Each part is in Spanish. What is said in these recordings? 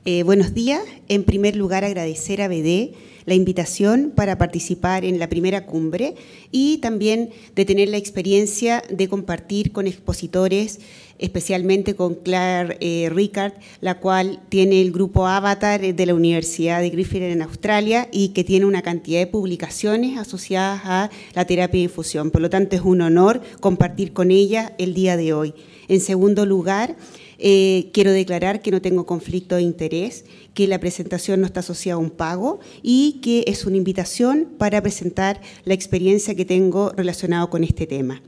Buenos días. En primer lugar, agradecer a BD la invitación para participar en la primera cumbre y también de tener la experiencia de compartir con expositores, especialmente con Claire Ricard, la cual tiene el grupo Avatar de la Universidad de Griffith en Australia y que tiene una cantidad de publicaciones asociadas a la terapia de infusión. Por lo tanto, es un honor compartir con ella el día de hoy. En segundo lugar, quiero declarar que no tengo conflicto de interés, que la presentación no está asociada a un pago y que es una invitación para presentar la experiencia que tengo relacionado con este tema.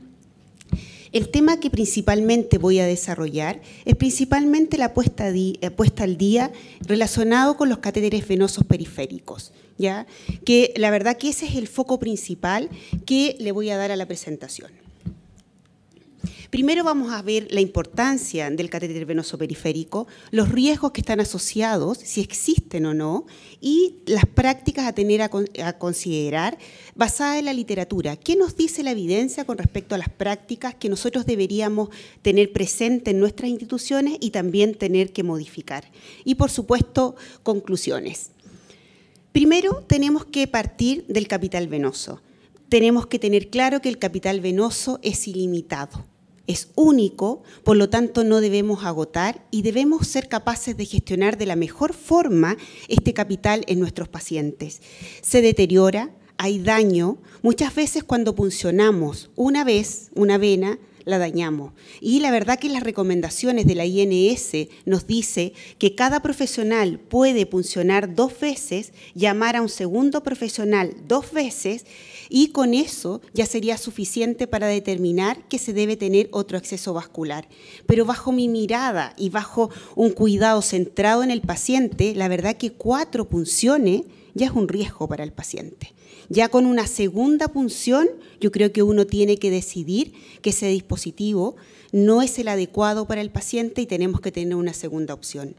El tema que principalmente voy a desarrollar es principalmente la puesta al día relacionado con los catéteres venosos periféricos, ¿ya? Que la verdad que ese es el foco principal que le voy a dar a la presentación. Primero vamos a ver la importancia del catéter venoso periférico, los riesgos que están asociados, si existen o no, y las prácticas a tener a considerar basadas en la literatura. ¿Qué nos dice la evidencia con respecto a las prácticas que nosotros deberíamos tener presente en nuestras instituciones y también tener que modificar? Y, por supuesto, conclusiones. Primero, tenemos que partir del capital venoso. Tenemos que tener claro que el capital venoso es ilimitado. Es único, por lo tanto no debemos agotar y debemos ser capaces de gestionar de la mejor forma este capital en nuestros pacientes. Se deteriora, hay daño, muchas veces cuando puncionamos una vez una vena, la dañamos. Y la verdad que las recomendaciones de la INS nos dice que cada profesional puede puncionar 2 veces, llamar a un segundo profesional 2 veces y con eso ya sería suficiente para determinar que se debe tener otro acceso vascular. Pero bajo mi mirada y bajo un cuidado centrado en el paciente, la verdad que 4 punciones ya es un riesgo para el paciente. Ya con una segunda punción, yo creo que uno tiene que decidir que ese dispositivo no es el adecuado para el paciente y tenemos que tener una segunda opción.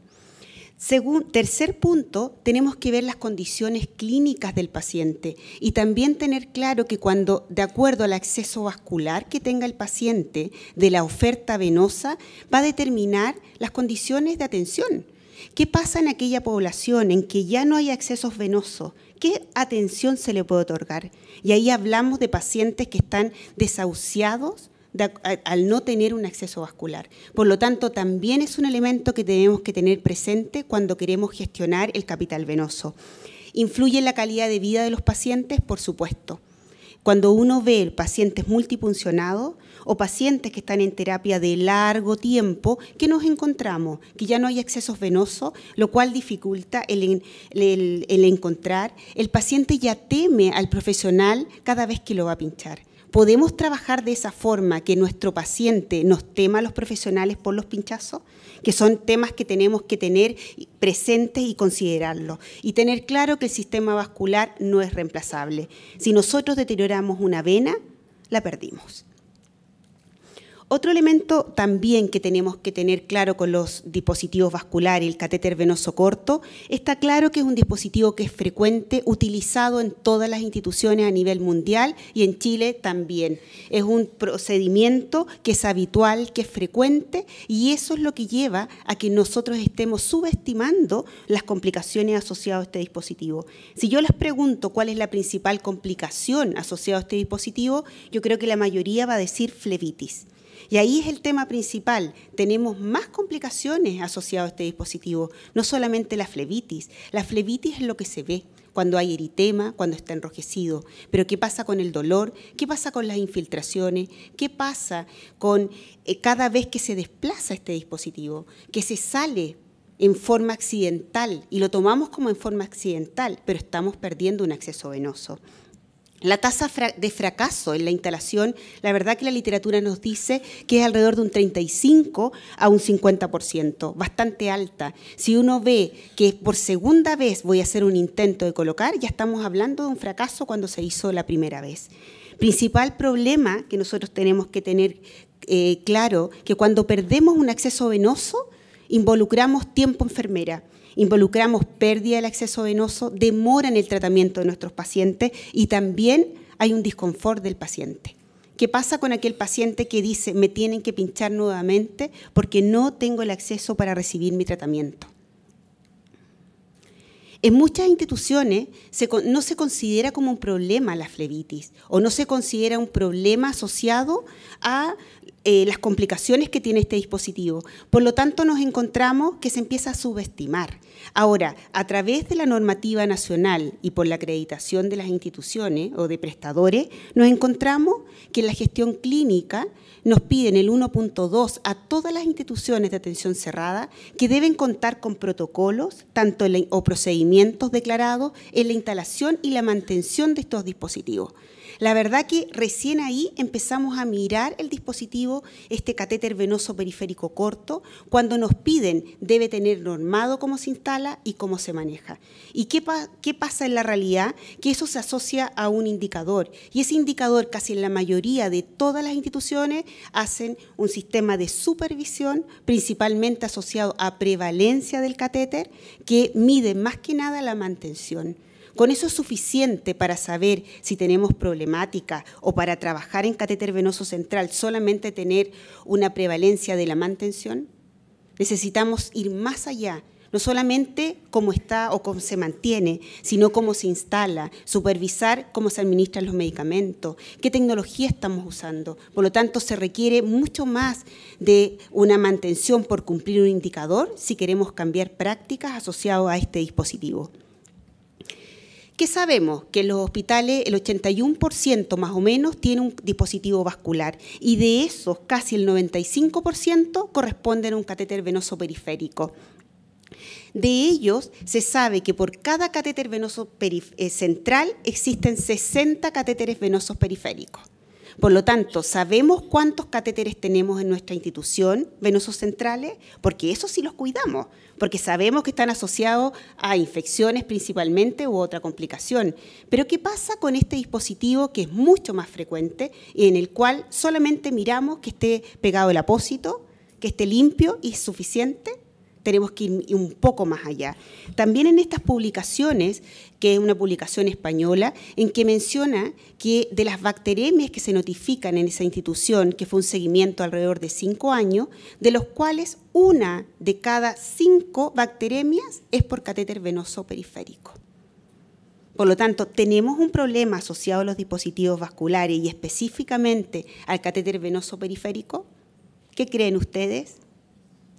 Tercer punto, tenemos que ver las condiciones clínicas del paciente y también tener claro que cuando, de acuerdo al acceso vascular que tenga el paciente de la oferta venosa, va a determinar las condiciones de atención. ¿Qué pasa en aquella población en que ya no hay accesos venosos? ¿Qué atención se le puede otorgar? Y ahí hablamos de pacientes que están desahuciados al no tener un acceso vascular. Por lo tanto, también es un elemento que tenemos que tener presente cuando queremos gestionar el capital venoso. ¿Influye en la calidad de vida de los pacientes? Por supuesto. Cuando uno ve pacientes multipuncionados o pacientes que están en terapia de largo tiempo, ¿qué nos encontramos? Que ya no hay accesos venosos, lo cual dificulta el encontrar. El paciente ya teme al profesional cada vez que lo va a pinchar. ¿Podemos trabajar de esa forma que nuestro paciente nos tema a los profesionales por los pinchazos? Que son temas que tenemos que tener presentes y considerarlos. Y tener claro que el sistema vascular no es reemplazable. Si nosotros deterioramos una vena, la perdimos. Otro elemento también que tenemos que tener claro con los dispositivos vasculares, el catéter venoso corto, está claro que es un dispositivo que es frecuente, utilizado en todas las instituciones a nivel mundial y en Chile también. Es un procedimiento que es habitual, que es frecuente y eso es lo que lleva a que nosotros estemos subestimando las complicaciones asociadas a este dispositivo. Si yo les pregunto cuál es la principal complicación asociada a este dispositivo, yo creo que la mayoría va a decir flebitis. Y ahí es el tema principal. Tenemos más complicaciones asociadas a este dispositivo, no solamente la flebitis. La flebitis es lo que se ve cuando hay eritema, cuando está enrojecido. Pero ¿qué pasa con el dolor? ¿Qué pasa con las infiltraciones? ¿Qué pasa con cada vez que se desplaza este dispositivo? Que se sale en forma accidental y lo tomamos como en forma accidental, pero estamos perdiendo un acceso venoso. La tasa de fracaso en la instalación, la verdad que la literatura nos dice que es alrededor de un 35 a un 50%, bastante alta. Si uno ve que por segunda vez voy a hacer un intento de colocar, ya estamos hablando de un fracaso cuando se hizo la primera vez. Principal problema que nosotros tenemos que tener claro, que cuando perdemos un acceso venoso, involucramos tiempo enfermera. Involucramos pérdida del acceso venoso, demora en el tratamiento de nuestros pacientes y también hay un disconfort del paciente. ¿Qué pasa con aquel paciente que dice me tienen que pinchar nuevamente porque no tengo el acceso para recibir mi tratamiento? En muchas instituciones no se considera como un problema la flebitis o no se considera un problema asociado a las complicaciones que tiene este dispositivo. Por lo tanto, nos encontramos que se empieza a subestimar. Ahora, a través de la normativa nacional y por la acreditación de las instituciones o de prestadores, nos encontramos que en la gestión clínica nos piden el 1.2 a todas las instituciones de atención cerrada que deben contar con protocolos o procedimientos declarados en la instalación y la mantención de estos dispositivos. La verdad que recién ahí empezamos a mirar el dispositivo, este catéter venoso periférico corto, cuando nos piden, debe tener normado cómo se instala y cómo se maneja. ¿Y qué pasa en la realidad? Que eso se asocia a un indicador, y ese indicador casi en la mayoría de todas las instituciones hacen un sistema de supervisión, principalmente asociado a prevalencia del catéter, que mide más que nada la mantención. Con eso es suficiente para saber si tenemos problemática o para trabajar en catéter venoso central, solamente tener una prevalencia de la mantención. Necesitamos ir más allá, no solamente cómo está o cómo se mantiene, sino cómo se instala, supervisar cómo se administran los medicamentos, qué tecnología estamos usando. Por lo tanto, se requiere mucho más de una mantención por cumplir un indicador si queremos cambiar prácticas asociadas a este dispositivo. ¿Qué sabemos? Que en los hospitales el 81% más o menos tiene un dispositivo vascular y de esos casi el 95% corresponden a un catéter venoso periférico. De ellos se sabe que por cada catéter venoso central existen 60 catéteres venosos periféricos. Por lo tanto, sabemos cuántos catéteres tenemos en nuestra institución, venosos centrales, porque eso sí los cuidamos, porque sabemos que están asociados a infecciones principalmente u otra complicación. Pero ¿qué pasa con este dispositivo que es mucho más frecuente y en el cual solamente miramos que esté pegado el apósito, que esté limpio y suficiente? Tenemos que ir un poco más allá. También en estas publicaciones, que es una publicación española, en que menciona que de las bacteremias que se notifican en esa institución, que fue un seguimiento alrededor de 5 años, de los cuales 1 de cada 5 bacteremias es por catéter venoso periférico. Por lo tanto, tenemos un problema asociado a los dispositivos vasculares y específicamente al catéter venoso periférico. ¿Qué creen ustedes?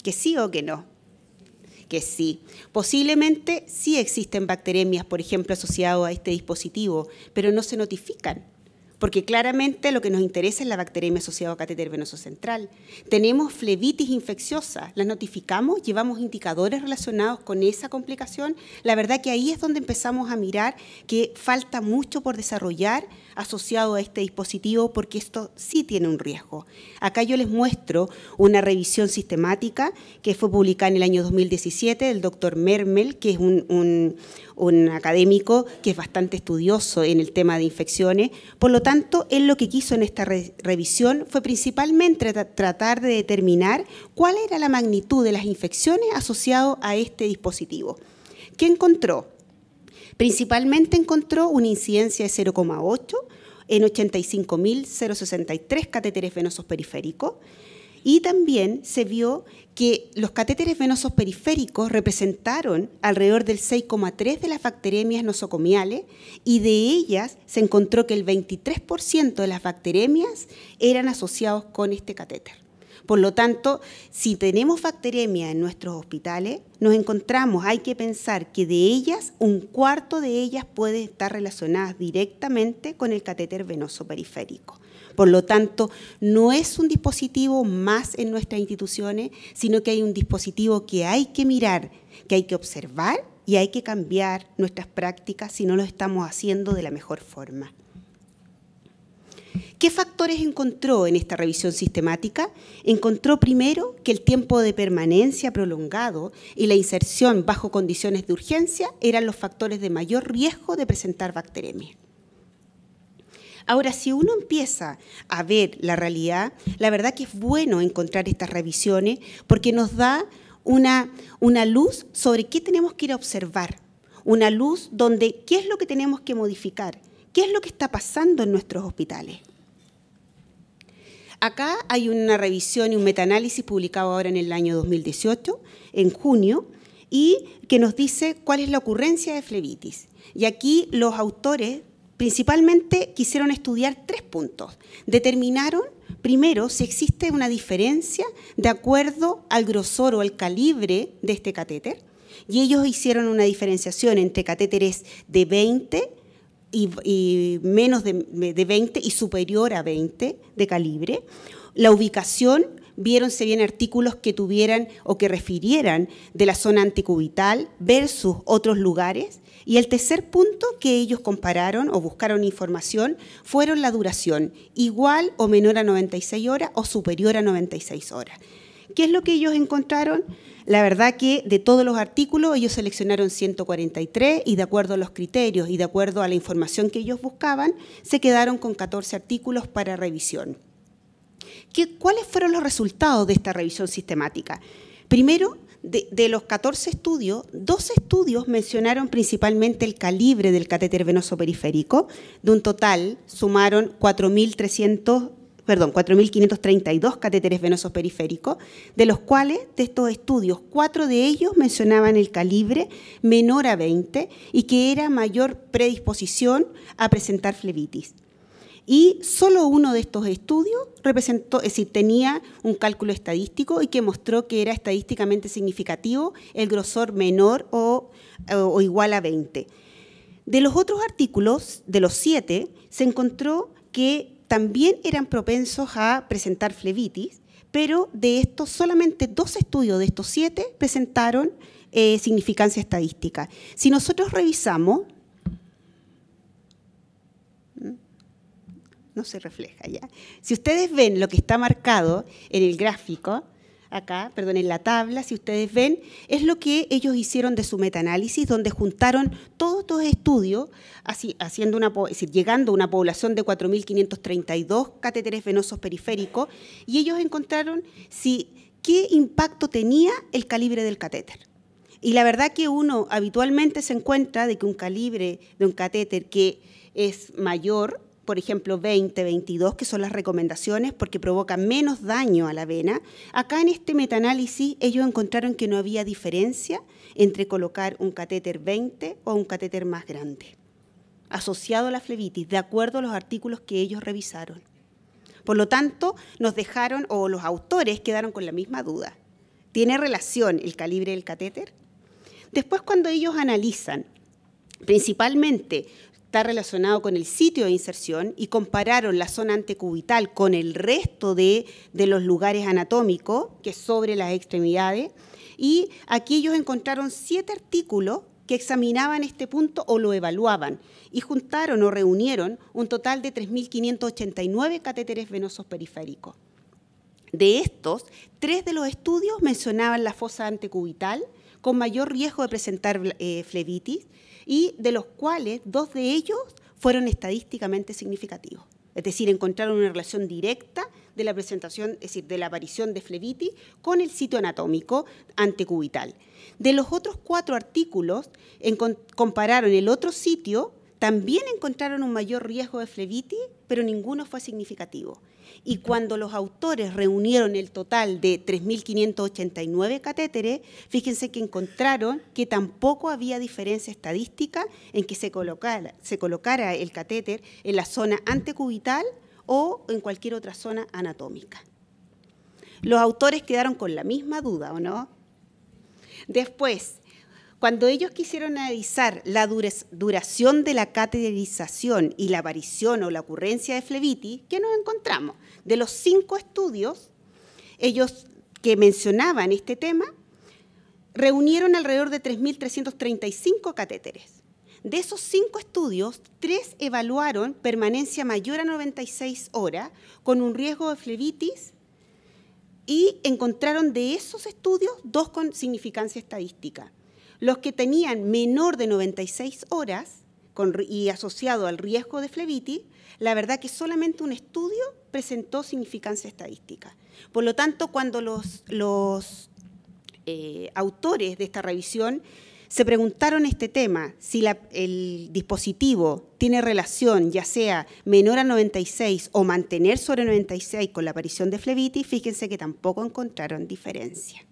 ¿Que sí o que no? Que sí. Posiblemente sí existen bacteremias, por ejemplo, asociadas a este dispositivo, pero no se notifican, porque claramente lo que nos interesa es la bacteremia asociada a catéter venoso central. Tenemos flebitis infecciosa, las notificamos, llevamos indicadores relacionados con esa complicación. La verdad que ahí es donde empezamos a mirar que falta mucho por desarrollar asociado a este dispositivo, porque esto sí tiene un riesgo. Acá yo les muestro una revisión sistemática que fue publicada en el año 2017 del doctor Mermel, que es un académico que es bastante estudioso en el tema de infecciones. Por lo tanto, él lo que quiso en esta revisión fue principalmente tratar de determinar cuál era la magnitud de las infecciones asociadas a este dispositivo. ¿Qué encontró? Principalmente encontró una incidencia de 0,8 en 85.063 catéteres venosos periféricos y también se vio que los catéteres venosos periféricos representaron alrededor del 6,3 de las bacteremias nosocomiales y de ellas se encontró que el 23% de las bacteremias eran asociados con este catéter. Por lo tanto, si tenemos bacteremia en nuestros hospitales, nos encontramos, hay que pensar que de ellas, 1/4 de ellas puede estar relacionadas directamente con el catéter venoso periférico. Por lo tanto, no es un dispositivo más en nuestras instituciones, sino que hay un dispositivo que hay que mirar, que hay que observar y hay que cambiar nuestras prácticas si no lo estamos haciendo de la mejor forma. ¿Qué factores encontró en esta revisión sistemática? Encontró primero que el tiempo de permanencia prolongado y la inserción bajo condiciones de urgencia eran los factores de mayor riesgo de presentar bacteremia. Ahora, si uno empieza a ver la realidad, la verdad que es bueno encontrar estas revisiones porque nos da una luz sobre qué tenemos que ir a observar, una luz donde qué es lo que tenemos que modificar, qué es lo que está pasando en nuestros hospitales. Acá hay una revisión y un metaanálisis publicado ahora en el año 2018, en junio, y que nos dice cuál es la ocurrencia de flebitis. Y aquí los autores principalmente quisieron estudiar 3 puntos. Determinaron, primero, si existe una diferencia de acuerdo al grosor o al calibre de este catéter, y ellos hicieron una diferenciación entre catéteres de 20 y menos de 20 y superior a 20 de calibre. La ubicación, vieron si bien artículos que tuvieran o que refirieran de la zona antecubital versus otros lugares. Y el tercer punto que ellos compararon o buscaron información fueron la duración, igual o menor a 96 horas o superior a 96 horas. ¿Qué es lo que ellos encontraron? La verdad que de todos los artículos ellos seleccionaron 143 y de acuerdo a los criterios y de acuerdo a la información que ellos buscaban, se quedaron con 14 artículos para revisión. ¿Cuáles fueron los resultados de esta revisión sistemática? Primero, de los 14 estudios, 12 estudios mencionaron principalmente el calibre del catéter venoso periférico. De un total, sumaron 4.532 catéteres venosos periféricos, de los cuales, de estos estudios, 4 de ellos mencionaban el calibre menor a 20 y que era mayor predisposición a presentar flebitis. Y solo uno de estos estudios representó, es decir, tenía un cálculo estadístico y que mostró que era estadísticamente significativo el grosor menor o igual a 20. De los otros artículos, de los 7, se encontró que también eran propensos a presentar flebitis, pero de estos solamente 2 estudios de estos 7 presentaron significancia estadística. Si nosotros revisamos, no se refleja ya. Si ustedes ven lo que está marcado en el gráfico, acá, perdón, en la tabla, si ustedes ven, es lo que ellos hicieron de su metaanálisis, donde juntaron todos estos estudios, haciendo es decir, llegando a una población de 4.532 catéteres venosos periféricos, y ellos encontraron qué impacto tenía el calibre del catéter. Y la verdad que uno habitualmente se encuentra de que un calibre de un catéter que es mayor, por ejemplo, 20, 22, que son las recomendaciones porque provocan menos daño a la vena. Acá en este metaanálisis ellos encontraron que no había diferencia entre colocar un catéter 20 o un catéter más grande, asociado a la flebitis, de acuerdo a los artículos que ellos revisaron. Por lo tanto, nos dejaron, o los autores quedaron con la misma duda. ¿Tiene relación el calibre del catéter? Después, cuando ellos analizan, principalmente está relacionado con el sitio de inserción y compararon la zona antecubital con el resto de los lugares anatómicos, que es sobre las extremidades, y aquí ellos encontraron 7 artículos que examinaban este punto o lo evaluaban y juntaron o reunieron un total de 3.589 catéteres venosos periféricos. De estos, 3 de los estudios mencionaban la fosa antecubital con mayor riesgo de presentar flebitis, y de los cuales 2 de ellos fueron estadísticamente significativos. Es decir, encontraron una relación directa de la presentación, es decir, de la aparición de flebitis con el sitio anatómico antecubital. De los otros 4 artículos, compararon el otro sitio, también encontraron un mayor riesgo de flebitis, pero ninguno fue significativo. Y cuando los autores reunieron el total de 3.589 catéteres, fíjense que encontraron que tampoco había diferencia estadística en que se colocara el catéter en la zona antecubital o en cualquier otra zona anatómica. Los autores quedaron con la misma duda, ¿o no? Después, cuando ellos quisieron analizar la duración de la cateterización y la aparición o la ocurrencia de flebitis, ¿qué nos encontramos? De los 5 estudios, ellos que mencionaban este tema, reunieron alrededor de 3.335 catéteres. De esos 5 estudios, 3 evaluaron permanencia mayor a 96 horas con un riesgo de flebitis y encontraron de esos estudios 2 con significancia estadística. Los que tenían menor de 96 horas y asociado al riesgo de flebitis, la verdad que solamente un estudio presentó significancia estadística. Por lo tanto, cuando los autores de esta revisión se preguntaron este tema, si el dispositivo tiene relación, ya sea menor a 96 o mantener sobre 96 con la aparición de flebitis, fíjense que tampoco encontraron diferencia.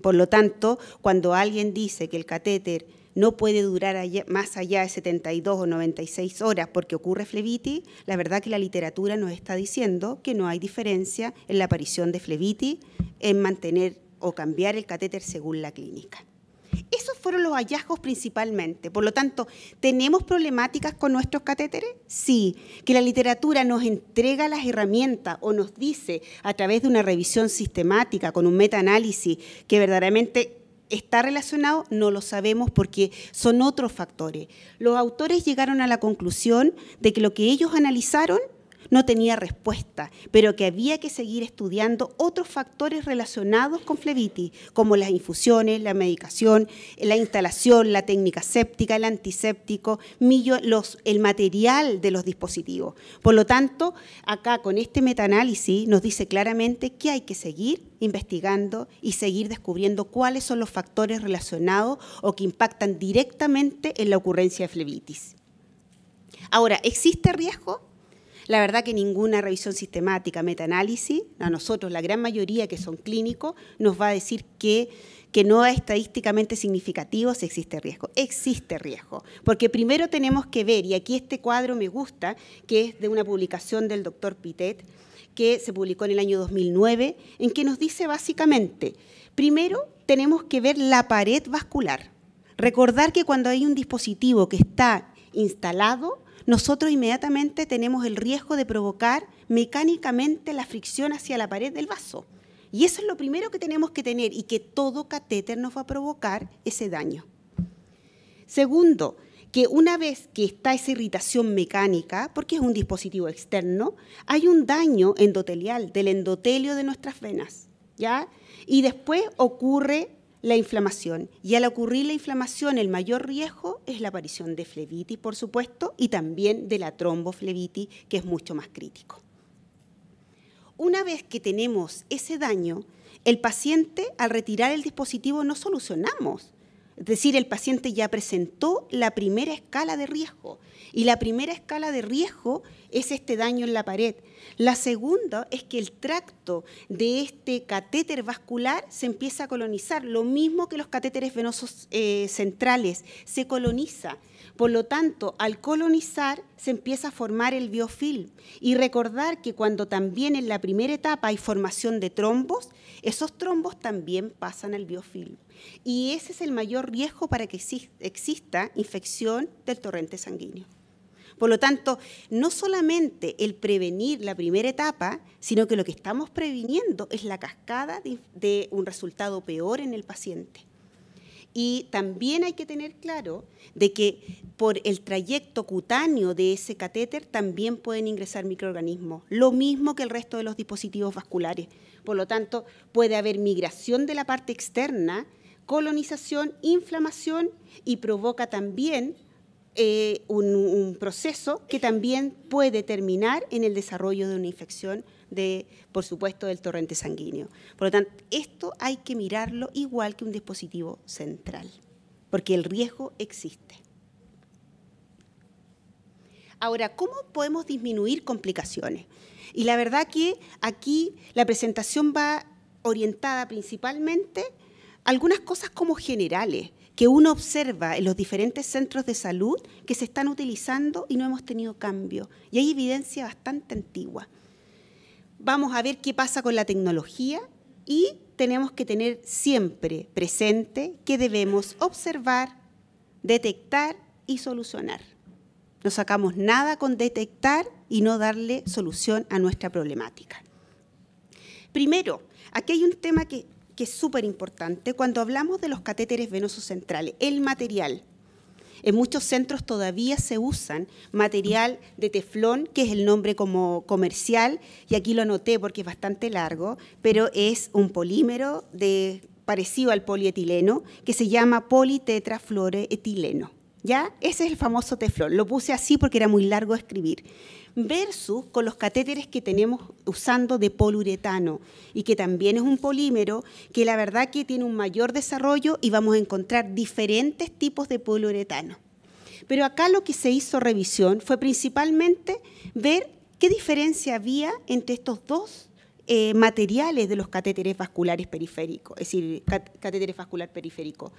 Por lo tanto, cuando alguien dice que el catéter no puede durar más allá de 72 o 96 horas porque ocurre flebitis, la verdad que la literatura nos está diciendo que no hay diferencia en la aparición de flebitis en mantener o cambiar el catéter según la clínica. Esos fueron los hallazgos principalmente. Por lo tanto, ¿tenemos problemáticas con nuestros catéteres? Sí. ¿Que la literatura nos entrega las herramientas o nos dice a través de una revisión sistemática con un metaanálisis que verdaderamente está relacionado? No lo sabemos porque son otros factores. Los autores llegaron a la conclusión de que lo que ellos analizaron no tenía respuesta, pero que había que seguir estudiando otros factores relacionados con flebitis, como las infusiones, la medicación, la instalación, la técnica séptica, el antiséptico, el material de los dispositivos. Por lo tanto, acá con este metaanálisis nos dice claramente que hay que seguir investigando y seguir descubriendo cuáles son los factores relacionados o que impactan directamente en la ocurrencia de flebitis. Ahora, ¿existe riesgo? La verdad que ninguna revisión sistemática, metaanálisis, a nosotros, la gran mayoría que son clínicos, nos va a decir que no es estadísticamente significativo si existe riesgo. Existe riesgo, porque primero tenemos que ver, y aquí este cuadro me gusta, que es de una publicación del doctor Pitet, que se publicó en el año 2009, en que nos dice básicamente, primero tenemos que ver la pared vascular. Recordar que cuando hay un dispositivo que está instalado, nosotros inmediatamente tenemos el riesgo de provocar mecánicamente la fricción hacia la pared del vaso. Y eso es lo primero que tenemos que tener y que todo catéter nos va a provocar ese daño. Segundo, que una vez que está esa irritación mecánica, porque es un dispositivo externo, hay un daño endotelial del endotelio de nuestras venas, ¿ya? Y después ocurre la inflamación. Y al ocurrir la inflamación, el mayor riesgo es la aparición de flebitis, por supuesto, y también de la tromboflebitis, que es mucho más crítico. Una vez que tenemos ese daño, el paciente, al retirar el dispositivo, no solucionamos. Es decir, el paciente ya presentó la primera escala de riesgo, y la primera escala de riesgo es este daño en la pared. La segunda es que el tracto de este catéter vascular se empieza a colonizar, lo mismo que los catéteres venosos centrales, se coloniza. Por lo tanto, al colonizar se empieza a formar el biofilm. Y recordar que cuando también en la primera etapa hay formación de trombos, esos trombos también pasan al biofilm. Y ese es el mayor riesgo para que exista infección del torrente sanguíneo. Por lo tanto, no solamente el prevenir la primera etapa, sino que lo que estamos previniendo es la cascada de un resultado peor en el paciente. Y también hay que tener claro de que por el trayecto cutáneo de ese catéter también pueden ingresar microorganismos, lo mismo que el resto de los dispositivos vasculares. Por lo tanto, puede haber migración de la parte externa, colonización, inflamación y provoca también un proceso que también puede terminar en el desarrollo de una infección, por supuesto, del torrente sanguíneo. Por lo tanto, esto hay que mirarlo igual que un dispositivo central, porque el riesgo existe. Ahora, ¿cómo podemos disminuir complicaciones? Y la verdad que aquí la presentación va orientada principalmente a algunas cosas como generales, que uno observa en los diferentes centros de salud que se están utilizando y no hemos tenido cambio. Y hay evidencia bastante antigua. Vamos a ver qué pasa con la tecnología y tenemos que tener siempre presente que debemos observar, detectar y solucionar. No sacamos nada con detectar y no darle solución a nuestra problemática. Primero, aquí hay un tema que es súper importante cuando hablamos de los catéteres venosos centrales, el material. En muchos centros todavía se usan material de teflón, que es el nombre como comercial, y aquí lo anoté porque es bastante largo, pero es un polímero parecido al polietileno, que se llama politetrafluoroetileno. ¿Ya? Ese es el famoso teflón. Lo puse así porque era muy largo de escribir. Versus con los catéteres que tenemos usando de poliuretano y que también es un polímero que la verdad que tiene un mayor desarrollo y vamos a encontrar diferentes tipos de poliuretano. Pero acá lo que se hizo revisión fue principalmente ver qué diferencia había entre estos dos materiales de los catéteres vasculares periféricos, es decir, catéteres vascular periférico.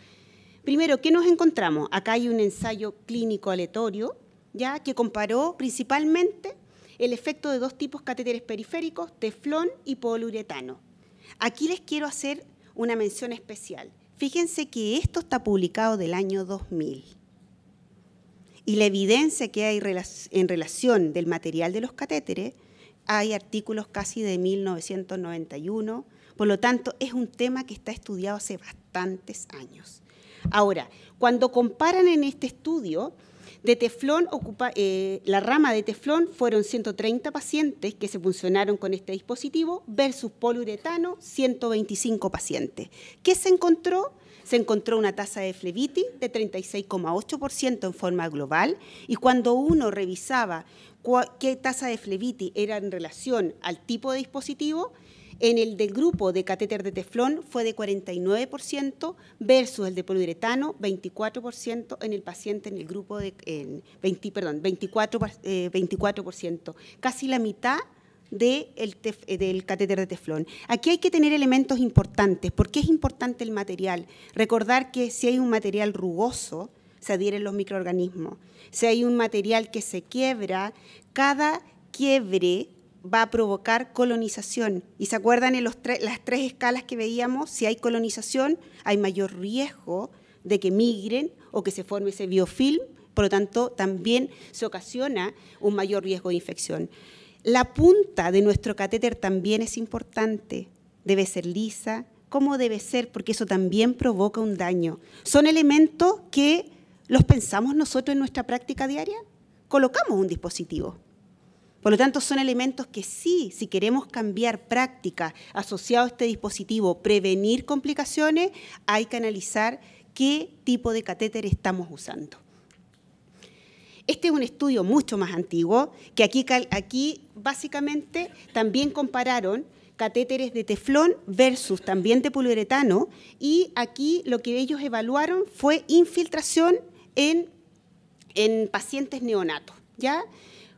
Primero, ¿qué nos encontramos? Acá hay un ensayo clínico aleatorio, ya, que comparó principalmente el efecto de dos tipos de catéteres periféricos, teflón y poliuretano. Aquí les quiero hacer una mención especial. Fíjense que esto está publicado del año 2000. Y la evidencia que hay en relación del material de los catéteres, hay artículos casi de 1991, por lo tanto, es un tema que está estudiado hace bastantes años. Ahora, cuando comparan en este estudio, de teflón, la rama de teflón fueron 130 pacientes que se funcionaron con este dispositivo versus poliuretano, 125 pacientes. ¿Qué se encontró? Se encontró una tasa de flebitis de 36,8% en forma global, y cuando uno revisaba qué tasa de flebitis era en relación al tipo de dispositivo, en el del grupo de catéter de teflón fue de 49% versus el de poliuretano, 24% en el paciente en el grupo de 24%, casi la mitad del catéter de teflón. Aquí hay que tener elementos importantes. ¿Por qué es importante el material? Recordar que si hay un material rugoso, se adhieren los microorganismos. Si hay un material que se quiebra, cada quiebre va a provocar colonización. ¿Y se acuerdan en las tres escalas que veíamos? Si hay colonización, hay mayor riesgo de que migren o que se forme ese biofilm, por lo tanto, también se ocasiona un mayor riesgo de infección. La punta de nuestro catéter también es importante, debe ser lisa. ¿Cómo debe ser? Porque eso también provoca un daño. Son elementos que los pensamos nosotros en nuestra práctica diaria. Colocamos un dispositivo. Por lo tanto, son elementos que sí, si queremos cambiar prácticas asociadas a este dispositivo, prevenir complicaciones, hay que analizar qué tipo de catéter estamos usando. Este es un estudio mucho más antiguo, que aquí básicamente también compararon catéteres de teflón versus también de poliuretano, y aquí lo que ellos evaluaron fue infiltración en pacientes neonatos, ¿ya?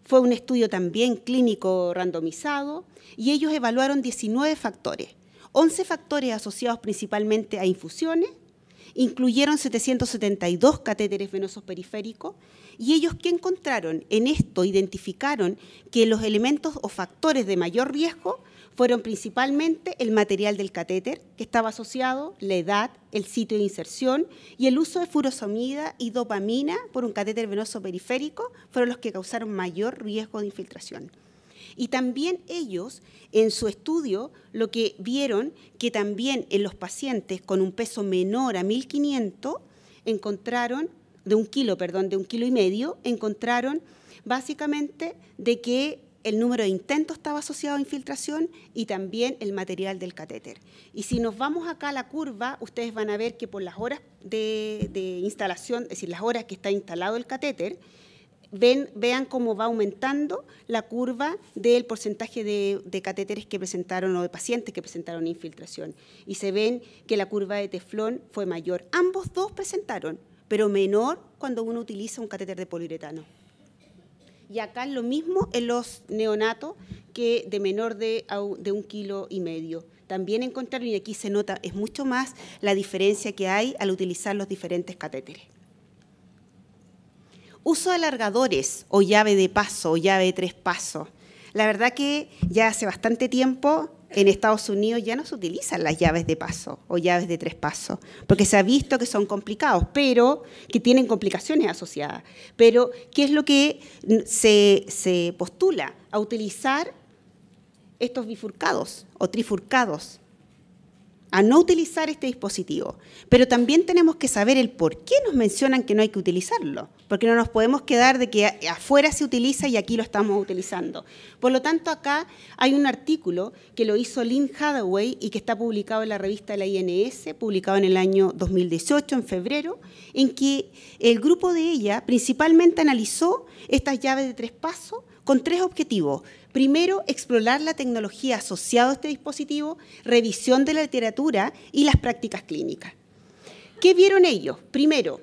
Fue un estudio también clínico randomizado, y ellos evaluaron 19 factores, 11 factores asociados principalmente a infusiones, incluyeron 772 catéteres venosos periféricos, y ellos, ¿qué encontraron? En esto identificaron que los elementos o factores de mayor riesgo fueron principalmente el material del catéter, que estaba asociado, la edad, el sitio de inserción, y el uso de furosemida y dopamina por un catéter venoso periférico fueron los que causaron mayor riesgo de infiltración. Y también ellos, en su estudio, lo que vieron que también en los pacientes con un peso menor a 1.500 encontraron, de un kilo y medio, encontraron básicamente de que el número de intentos estaba asociado a infiltración y también el material del catéter. Y si nos vamos acá a la curva, ustedes van a ver que por las horas de instalación, es decir, las horas que está instalado el catéter, vean cómo va aumentando la curva del porcentaje de catéteres que presentaron o de pacientes que presentaron infiltración. Y se ven que la curva de teflón fue mayor. Ambos dos presentaron, pero menor cuando uno utiliza un catéter de poliuretano. Y acá es lo mismo en los neonatos, que de menor de 1,5 kilos. También encontraron, y aquí se nota, es mucho más la diferencia que hay al utilizar los diferentes catéteres. Uso de alargadores o llave de paso o llave de 3 pasos. La verdad que ya hace bastante tiempo en Estados Unidos ya no se utilizan las llaves de paso o llaves de 3 pasos, porque se ha visto que son complicados, pero que tienen complicaciones asociadas. Pero, ¿qué es lo que se postula? A utilizar estos bifurcados o trifurcados, a no utilizar este dispositivo. Pero también tenemos que saber el por qué nos mencionan que no hay que utilizarlo, porque no nos podemos quedar de que afuera se utiliza y aquí lo estamos utilizando. Por lo tanto, acá hay un artículo que lo hizo Lynn Hathaway y que está publicado en la revista de la INS, publicado en el año 2018, en febrero, en que el grupo de ella principalmente analizó estas llaves de 3 pasos con 3 objetivos. Primero, explorar la tecnología asociada a este dispositivo, revisión de la literatura y las prácticas clínicas. ¿Qué vieron ellos? Primero,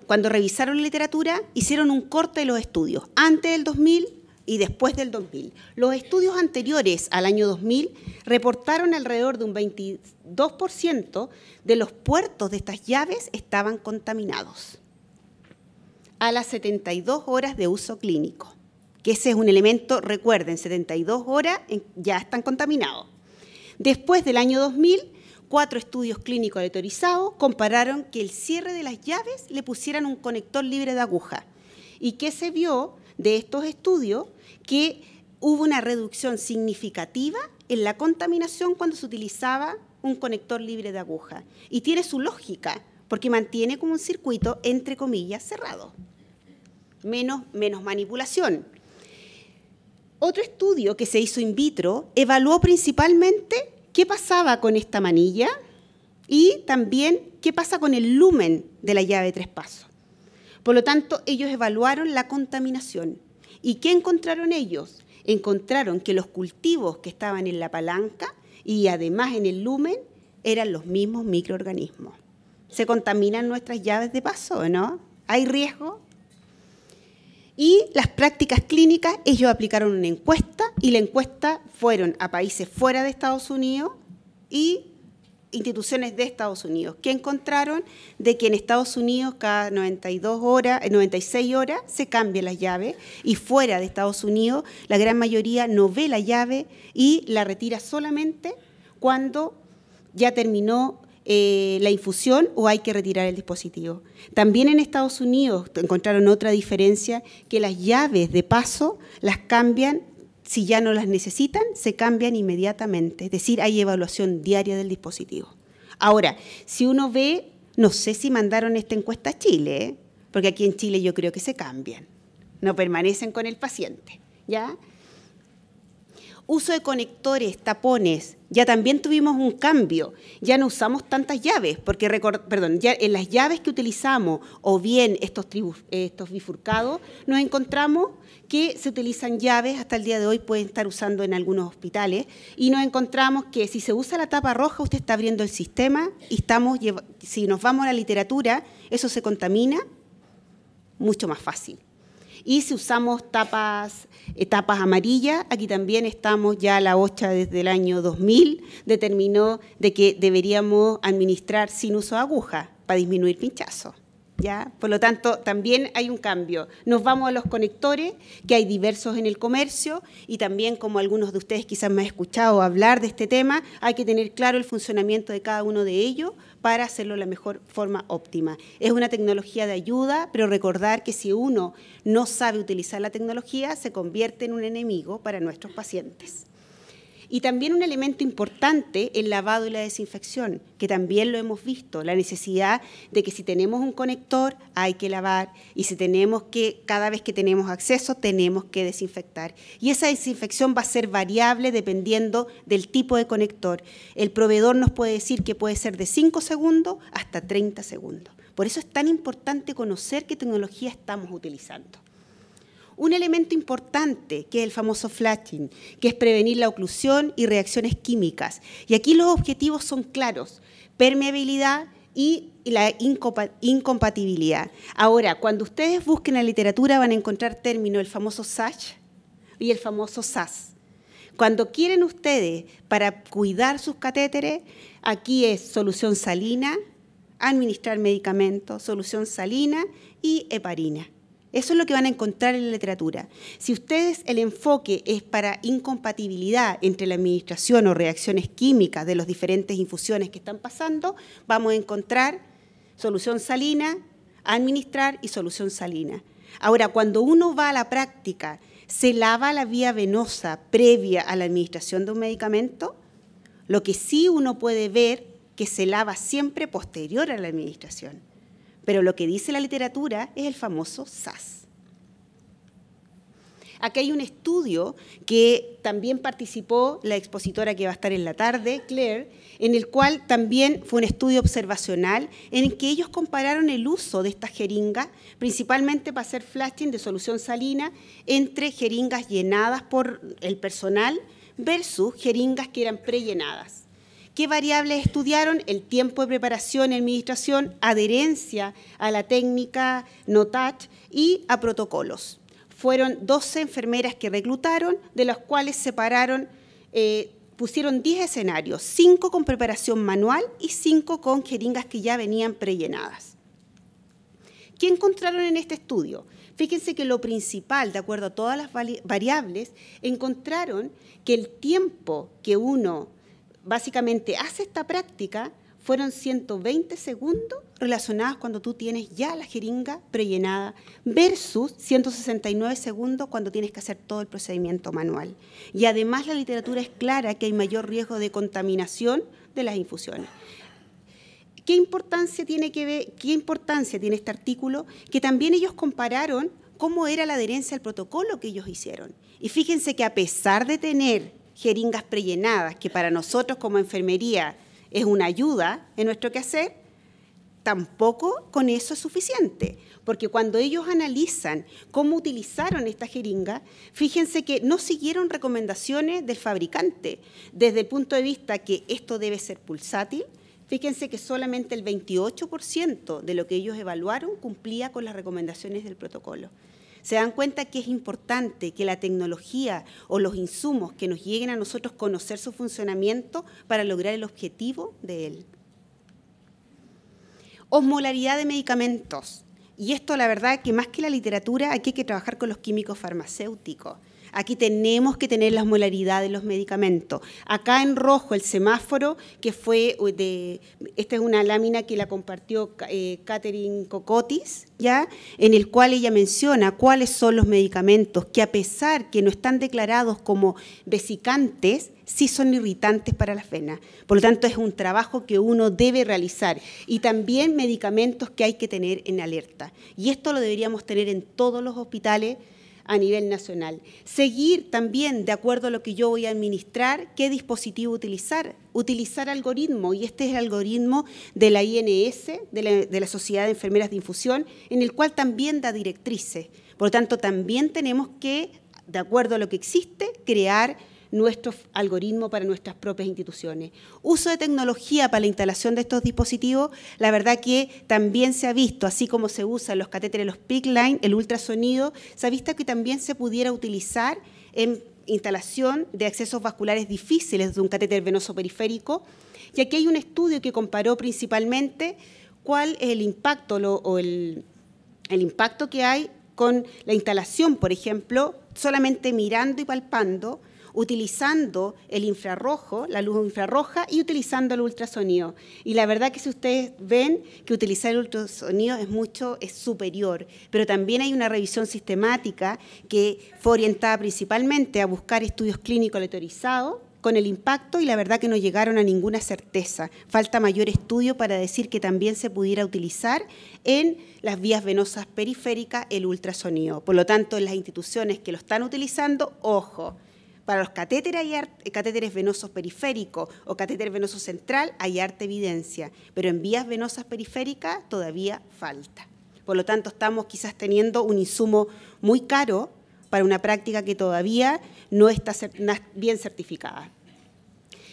cuando revisaron la literatura, hicieron un corte de los estudios. Antes del 2000, y después del 2000. Los estudios anteriores al año 2000 reportaron alrededor de un 22% de los puertos de estas llaves estaban contaminados a las 72 horas de uso clínico, que ese es un elemento, recuerden, 72 horas ya están contaminados. Después del año 2000, 4 estudios clínicos autorizados compararon que el cierre de las llaves le pusieran un conector libre de aguja. ¿Y qué se vio de estos estudios? Que hubo una reducción significativa en la contaminación cuando se utilizaba un conector libre de aguja. Y tiene su lógica, porque mantiene como un circuito, entre comillas, cerrado. Menos manipulación. Otro estudio que se hizo in vitro evaluó principalmente qué pasaba con esta manilla y también qué pasa con el lumen de la llave de 3 pasos. Por lo tanto, ellos evaluaron la contaminación. ¿Y qué encontraron ellos? Encontraron que los cultivos que estaban en la palanca y además en el lumen eran los mismos microorganismos. ¿Se contaminan nuestras llaves de paso, no? ¿Hay riesgo? Y las prácticas clínicas, ellos aplicaron una encuesta y la encuesta fueron a países fuera de Estados Unidos y instituciones de Estados Unidos, que encontraron de que en Estados Unidos cada 96 horas se cambian las llaves y fuera de Estados Unidos la gran mayoría no ve la llave y la retira solamente cuando ya terminó la infusión o hay que retirar el dispositivo. También en Estados Unidos encontraron otra diferencia, que las llaves de paso las cambian, si ya no las necesitan, se cambian inmediatamente. Es decir, hay evaluación diaria del dispositivo. Ahora, si uno ve, no sé si mandaron esta encuesta a Chile, porque aquí en Chile yo creo que se cambian, no permanecen con el paciente, ¿ya? Uso de conectores, tapones, ya también tuvimos un cambio, ya no usamos tantas llaves, porque ya en las llaves que utilizamos o bien estos bifurcados, nos encontramos que se utilizan llaves, hasta el día de hoy pueden estar usando en algunos hospitales, y nos encontramos que si se usa la tapa roja, usted está abriendo el sistema y si nos vamos a la literatura, eso se contamina mucho más fácil. Y si usamos tapas amarillas, aquí también estamos, ya la OCHA desde el año 2000 determinó de que deberíamos administrar sin uso de aguja para disminuir pinchazo, ¿ya? Por lo tanto, también hay un cambio. Nos vamos a los conectores, que hay diversos en el comercio, y también, como algunos de ustedes quizás me han escuchado hablar de este tema, hay que tener claro el funcionamiento de cada uno de ellos para hacerlo de la mejor forma óptima. Es una tecnología de ayuda, pero recordar que si uno no sabe utilizar la tecnología, se convierte en un enemigo para nuestros pacientes. Y también un elemento importante, el lavado y la desinfección, que también lo hemos visto, la necesidad de que si tenemos un conector hay que lavar y si tenemos que, cada vez que tenemos acceso, tenemos que desinfectar. Y esa desinfección va a ser variable dependiendo del tipo de conector. El proveedor nos puede decir que puede ser de 5 segundos hasta 30 segundos. Por eso es tan importante conocer qué tecnología estamos utilizando. Un elemento importante, que es el famoso flashing, que es prevenir la oclusión y reacciones químicas. Y aquí los objetivos son claros, permeabilidad y la incompatibilidad. Ahora, cuando ustedes busquen en la literatura van a encontrar términos, el famoso SASH y el famoso SAS. Cuando quieren ustedes, para cuidar sus catéteres, aquí es solución salina, administrar medicamentos, solución salina y heparina. Eso es lo que van a encontrar en la literatura. Si ustedes el enfoque es para incompatibilidad entre la administración o reacciones químicas de las diferentes infusiones que están pasando, vamos a encontrar solución salina, administrar y solución salina. Ahora, cuando uno va a la práctica, ¿se lava la vía venosa previa a la administración de un medicamento? Lo que sí uno puede ver que se lava siempre posterior a la administración. Pero lo que dice la literatura es el famoso SAS. Aquí hay un estudio que también participó la expositora que va a estar en la tarde, Claire, en el cual también fue un estudio observacional en el que ellos compararon el uso de estas jeringas, principalmente para hacer flashing de solución salina, entre jeringas llenadas por el personal versus jeringas que eran prellenadas. ¿Qué variables estudiaron? El tiempo de preparación y administración, adherencia a la técnica no touch y a protocolos. fueron 12 enfermeras que reclutaron, de las cuales separaron, pusieron 10 escenarios, 5 con preparación manual y 5 con jeringas que ya venían prellenadas. ¿Qué encontraron en este estudio? Fíjense que lo principal, de acuerdo a todas las variables, encontraron que el tiempo que uno básicamente hace esta práctica fueron 120 segundos relacionados cuando tú tienes ya la jeringa prellenada versus 169 segundos cuando tienes que hacer todo el procedimiento manual. Y además la literatura es clara que hay mayor riesgo de contaminación de las infusiones. ¿Qué importancia tiene este artículo? Que también ellos compararon cómo era la adherencia al protocolo que ellos hicieron. Y fíjense que a pesar de tener jeringas prellenadas, que para nosotros como enfermería es una ayuda en nuestro quehacer, tampoco con eso es suficiente, porque cuando ellos analizan cómo utilizaron esta jeringa, fíjense que no siguieron recomendaciones del fabricante, desde el punto de vista que esto debe ser pulsátil. Fíjense que solamente el 28% de lo que ellos evaluaron cumplía con las recomendaciones del protocolo. Se dan cuenta que es importante que la tecnología o los insumos que nos lleguen a nosotros conocer su funcionamiento para lograr el objetivo de él. Osmolaridad de medicamentos. Y esto, la verdad, que más que la literatura, aquí hay que trabajar con los químicos farmacéuticos. Aquí tenemos que tener la osmolaridad de los medicamentos. Acá en rojo el semáforo, que fue esta es una lámina que la compartió Catherine Cocotis, ¿ya? En el cual ella menciona cuáles son los medicamentos que, a pesar que no están declarados como vesicantes, sí son irritantes para las venas. Por lo tanto, es un trabajo que uno debe realizar. Y también medicamentos que hay que tener en alerta. Y esto lo deberíamos tener en todos los hospitales a nivel nacional. Seguir también, de acuerdo a lo que yo voy a administrar, qué dispositivo utilizar. Utilizar algoritmo, y este es el algoritmo de la INS, de la Sociedad de Enfermeras de Infusión, en el cual también da directrices. Por lo tanto, también tenemos que, de acuerdo a lo que existe, crear nuestro algoritmo para nuestras propias instituciones. Uso de tecnología para la instalación de estos dispositivos, la verdad que también se ha visto, así como se usan los catéteres, los PICC line, el ultrasonido, se ha visto que también se pudiera utilizar en instalación de accesos vasculares difíciles de un catéter venoso periférico. Y aquí hay un estudio que comparó principalmente cuál es el impacto el impacto que hay con la instalación, por ejemplo, solamente mirando y palpando, utilizando el infrarrojo, la luz infrarroja, y utilizando el ultrasonido. Y la verdad que si ustedes ven que utilizar el ultrasonido es superior, pero también hay una revisión sistemática que fue orientada principalmente a buscar estudios clínicos aleatorizados con el impacto, y la verdad que no llegaron a ninguna certeza. Falta mayor estudio para decir que también se pudiera utilizar en las vías venosas periféricas el ultrasonido. Por lo tanto, en las instituciones que lo están utilizando, ojo, para los catéteres venosos periféricos o catéter venoso central hay harta evidencia, pero en vías venosas periféricas todavía falta. Por lo tanto, estamos quizás teniendo un insumo muy caro para una práctica que todavía no está bien certificada.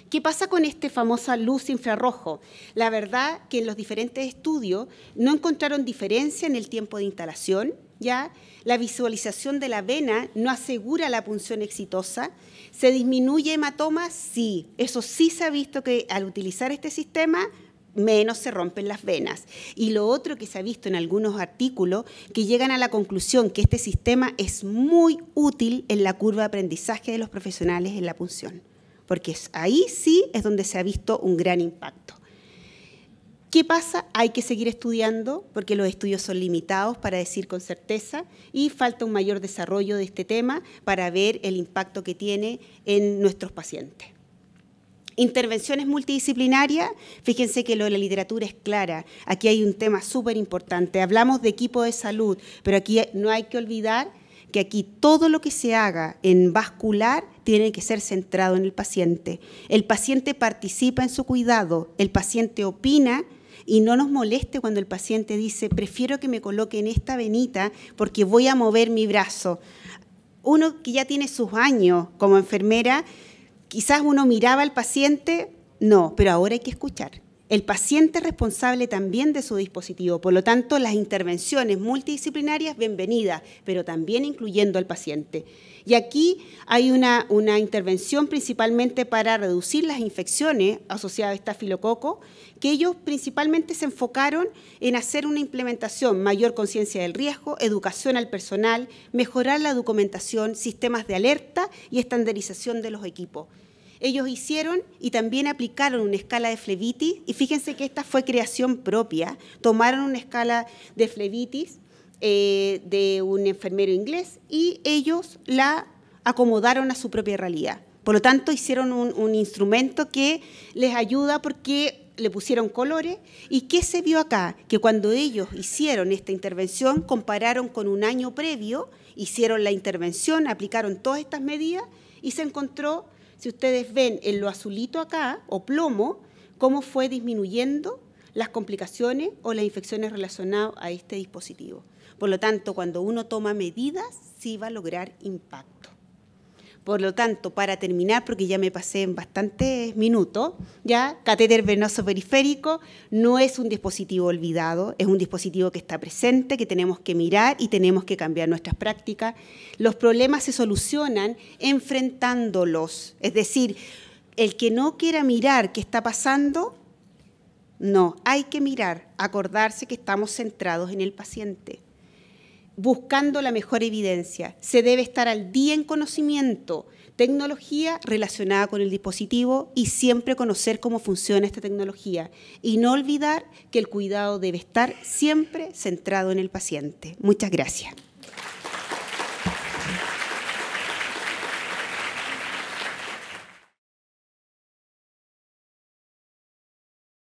¿Qué pasa con esta famosa luz infrarrojo? La verdad que en los diferentes estudios no encontraron diferencia en el tiempo de instalación, ¿ya? La visualización de la vena no asegura la punción exitosa. ¿Se disminuye hematomas? Sí. Eso sí se ha visto que al utilizar este sistema menos se rompen las venas. Y lo otro que se ha visto en algunos artículos que llegan a la conclusión que este sistema es muy útil en la curva de aprendizaje de los profesionales en la punción, porque ahí sí es donde se ha visto un gran impacto. ¿Qué pasa? Hay que seguir estudiando porque los estudios son limitados para decir con certeza y falta un mayor desarrollo de este tema para ver el impacto que tiene en nuestros pacientes. Intervenciones multidisciplinarias, fíjense que la literatura es clara. Aquí hay un tema súper importante. Hablamos de equipo de salud, pero aquí no hay que olvidar que aquí todo lo que se haga en vascular tiene que ser centrado en el paciente. El paciente participa en su cuidado, el paciente opina, y no nos moleste cuando el paciente dice, prefiero que me coloquen esta venita porque voy a mover mi brazo. Uno que ya tiene sus años como enfermera, quizás uno miraba al paciente, no, pero ahora hay que escuchar. El paciente es responsable también de su dispositivo, por lo tanto, las intervenciones multidisciplinarias, bienvenidas, pero también incluyendo al paciente. Y aquí hay una intervención principalmente para reducir las infecciones asociadas a estafilococo, que ellos principalmente se enfocaron en hacer una implementación, mayor conciencia del riesgo, educación al personal, mejorar la documentación, sistemas de alerta y estandarización de los equipos. Ellos hicieron y también aplicaron una escala de flebitis, y fíjense que esta fue creación propia. Tomaron una escala de flebitis de un enfermero inglés y ellos la acomodaron a su propia realidad. Por lo tanto, hicieron un instrumento que les ayuda porque le pusieron colores. ¿Y qué se vio acá? Que cuando ellos hicieron esta intervención, compararon con un año previo, hicieron la intervención, aplicaron todas estas medidas y se encontró, si ustedes ven en lo azulito acá, o plomo, cómo fue disminuyendo las complicaciones o las infecciones relacionadas a este dispositivo. Por lo tanto, cuando uno toma medidas, sí va a lograr impacto. Por lo tanto, para terminar, porque ya me pasé en bastantes minutos, ya catéter venoso periférico no es un dispositivo olvidado, es un dispositivo que está presente, que tenemos que mirar y tenemos que cambiar nuestras prácticas. Los problemas se solucionan enfrentándolos, es decir, el que no quiera mirar qué está pasando, no, hay que mirar, acordarse que estamos centrados en el paciente, buscando la mejor evidencia. Se debe estar al día en conocimiento, tecnología relacionada con el dispositivo y siempre conocer cómo funciona esta tecnología. Y no olvidar que el cuidado debe estar siempre centrado en el paciente. Muchas gracias.